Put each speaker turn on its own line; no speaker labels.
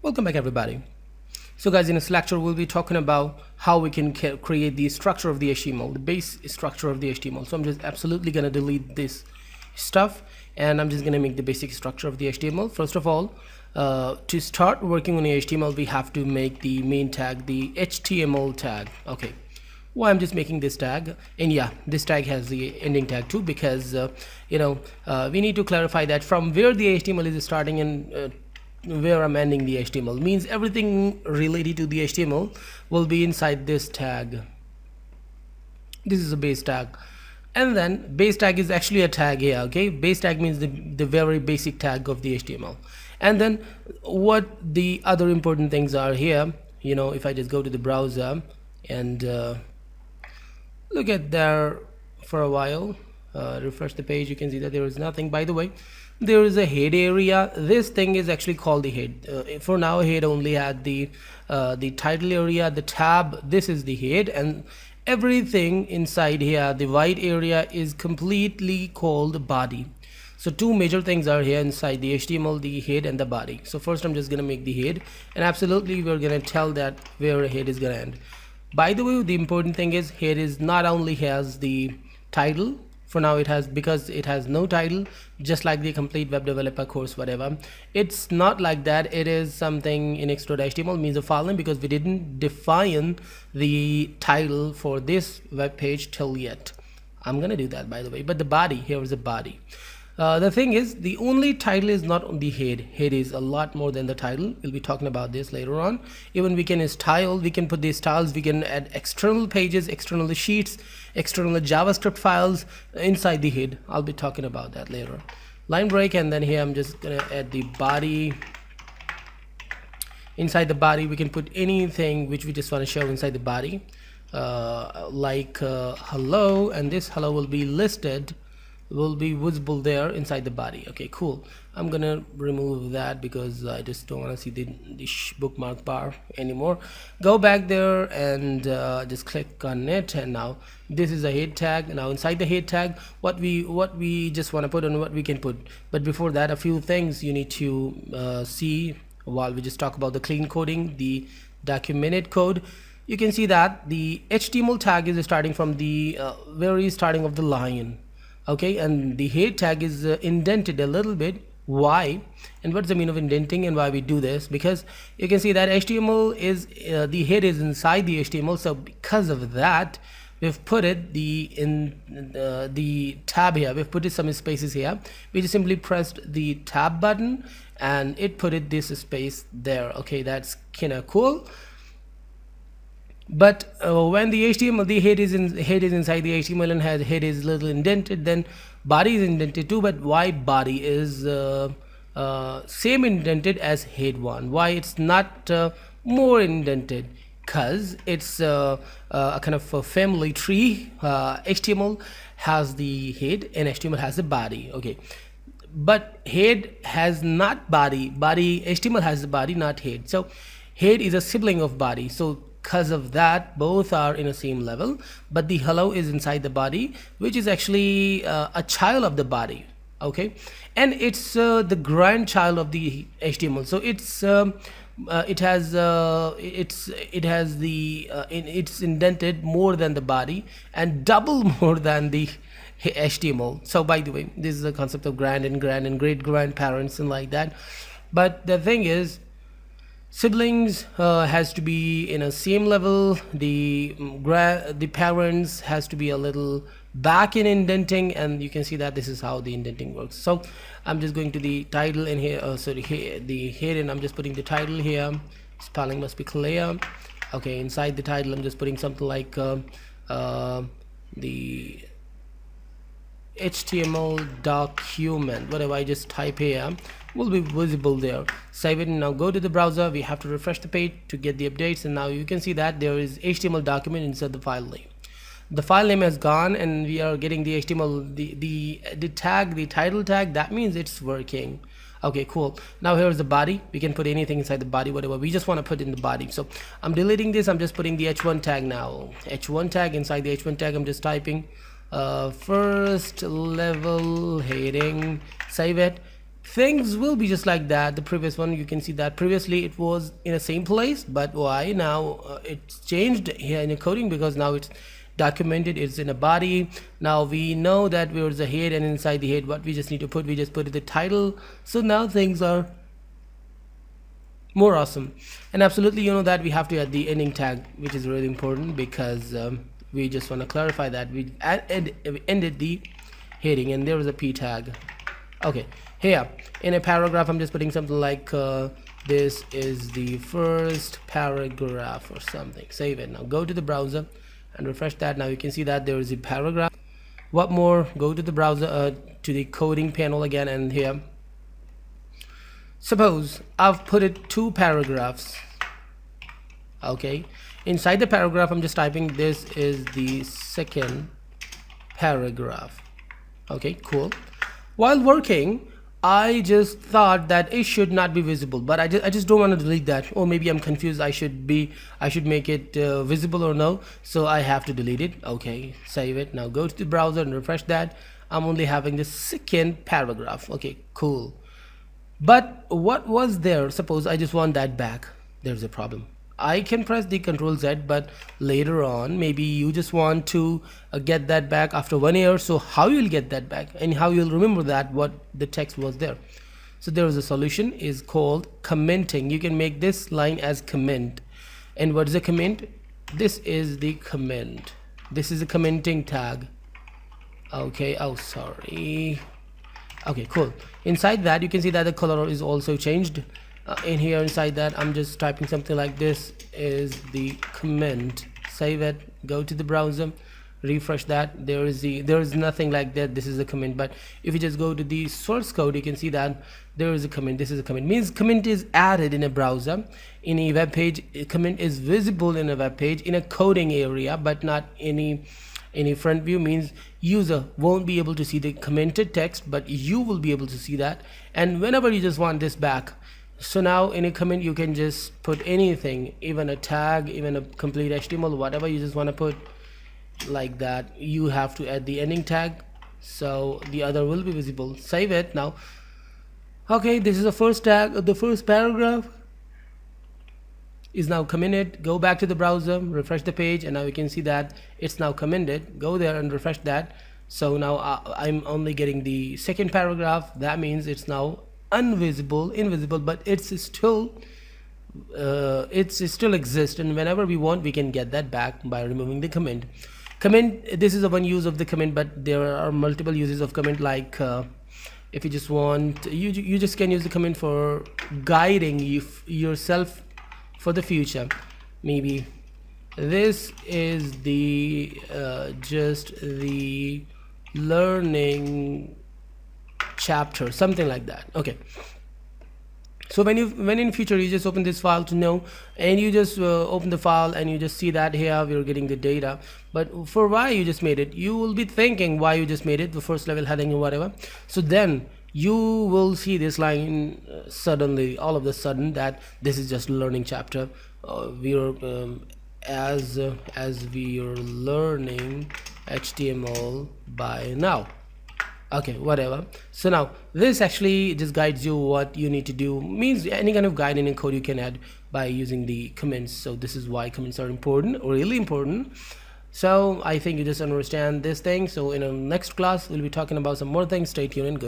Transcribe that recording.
Welcome back everybody. So guys, in this lecture we'll be talking about how we can create the structure of the HTML, the base structure of the HTML. So I'm just absolutely gonna delete this stuff and I'm just gonna make the basic structure of the HTML. First of all, to start working on the HTML, we have to make the main tag, the HTML tag. Okay, why I'm just making this tag, and yeah, this tag has the ending tag too, because we need to clarify that from where the HTML is starting and where I'm ending the HTML means everything related to the HTML will be inside this tag. This is a base tag, and then base tag is actually a tag here. Okay, base tag means the very basic tag of the HTML. And then what the other important things are here, if I just go to the browser and look at there for a while, refresh the page, you can see that there is nothing. By the way, there is a head area. This thing is actually called the head. For now, head only had the title area, the tab. This is the head, and everything inside here, the white area, is completely called body. So two major things are here inside the HTML, the head and the body. So first I'm just gonna make the head, and absolutely we're gonna tell that where head is gonna end. By the way, the important thing is head is not only has the title. For now it has, because it has no title, just like the complete web developer course, whatever. It's not like that. It is something in extra.html, means a file name, because we didn't define the title for this web page till yet. I'm gonna do that, by the way. But the body, here is a body. The thing is, the only title is not on the head. Head is a lot more than the title. We'll be talking about this later on. Even we can style, we can put these styles, we can add external pages, external sheets, external JavaScript files inside the head. I'll be talking about that later. Line break, and then here I'm just gonna add the body. Inside the body, we can put anything which we just want to show inside the body, like hello, and this hello will be listed, will be visible there inside the body. Okay, cool. I'm gonna remove that because I just don't want to see the bookmark bar anymore. Go back there and just click on it, and now this is a head tag. Now inside the head tag, what we just want to put and what we can put. But before that, a few things you need to see while we just talk about the clean coding, the documented code. You can see that the HTML tag is starting from the very starting of the line. Okay, and the head tag is indented a little bit. Why, and what's the meaning of indenting and why we do this? Because you can see that HTML is the head is inside the HTML, so because of that we've put it the tab here, we've put it some spaces here. We just simply pressed the tab button and it put it this space there. Okay, that's kind of cool. But when the HTML, the head is inside the HTML and head is little indented, then body is indented too. But why body is same indented as head one? Why it's not more indented? Because it's a kind of a family tree. HTML has the head and HTML has the body. Okay, but head has not body. HTML has the body, not head. So head is a sibling of body. So because of that, both are in the same level, but the hello is inside the body, which is actually a child of the body. Okay, and it's the grandchild of the HTML. So it's it's indented more than the body and double more than the HTML. So by the way, this is the concept of grand and great grandparents and like that. But the thing is, siblings has to be in a same level. The parents has to be a little back in indenting, and you can see that this is how the indenting works. So I'm just going to the title in here, the head, and I'm just putting the title here. Spelling must be clear. Okay, inside the title I'm just putting something like the HTML document, whatever I just type here will be visible there. Save it and now go to the browser. We have to refresh the page to get the updates, and now you can see that there is HTML document inside the file name. The file name has gone and we are getting the HTML, the tag, the title tag. That means it's working. Okay, cool. Now here's the body. We can put anything inside the body, whatever we just want to put in the body. So I'm deleting this. I'm just putting the h1 tag now. H1 tag. Inside the h1 tag I'm just typing first level heading. Save it. things will be just like that. The previous one, you can see that previously it was in the same place, but why now it's changed here in the coding, because now it's documented, it's in a body. Now we know that there's a head, and inside the head what we just need to put, we just put the title. So now things are more awesome. And absolutely, you know that we have to add the ending tag, which is really important, because we just want to clarify that we ended the heading, and there was a p tag. Okay, here in a paragraph I'm just putting something like this is the first paragraph or something. Save it. Now go to the browser and refresh that. Now you can see that there is a paragraph. What more, go to the browser, to the coding panel again, and here suppose I've put it 2 paragraphs. Okay, inside the paragraph I'm just typing this is the second paragraph. Okay, cool. While working, I just thought that it should not be visible, but I just don't want to delete that. Or maybe I'm confused, I should make it visible or no, so I have to delete it. Okay, save it. Now go to the browser and refresh that. I'm only having the second paragraph. Okay, cool. But what was there, suppose I just want that back, there's a problem. I can press the Ctrl+Z, but later on maybe you just want to get that back after 1 year. So how you'll get that back, and how you'll remember that what the text was there? So there is a solution, is called commenting. You can make this line as comment. And what is a comment? This is the comment. This is a commenting tag. Okay, oh sorry. Okay, cool. Inside that you can see that the color is also changed. In here inside that I'm just typing something like this is the comment. Save it, go to the browser, refresh that. There is nothing like that. This is a comment. But if you just go to the source code, you can see that there is a comment. This is a comment, means comment is added in a browser. In a web page, a comment is visible in a web page in a coding area, but not any front view, means user won't be able to see the commented text, but you will be able to see that. And whenever you just want this back, so now in a comment you can just put anything, even a tag, even a complete HTML, whatever you just want to put like that. You have to add the ending tag, so the other will be visible. Save it now. Okay, this is the first tag, the first paragraph is now commented. Go back to the browser, refresh the page, and now you can see that it's now commented. Go there and refresh that. So now I'm only getting the second paragraph. That means it's now invisible, but it's still exists, and whenever we want we can get that back by removing the comment. This is the one use of the comment, but there are multiple uses of comment. Like if you just want, you just can use the comment for guiding yourself for the future. Maybe this is the just the learning chapter, something like that. Okay, so when in future you just open this file to know, and you just open the file and you just see that here we're getting the data. But for why you just made it, you will be thinking why you just made it, the first level heading or whatever. So then you will see this line suddenly, all of a sudden, that this is just learning chapter. As we are learning HTML by now. Okay, whatever. So now this actually just guides you what you need to do, means any kind of guide in code you can add by using the comments. So this is why comments are important, really important. So I think you just understand this thing. So in our next class we'll be talking about some more things. Stay tuned and go.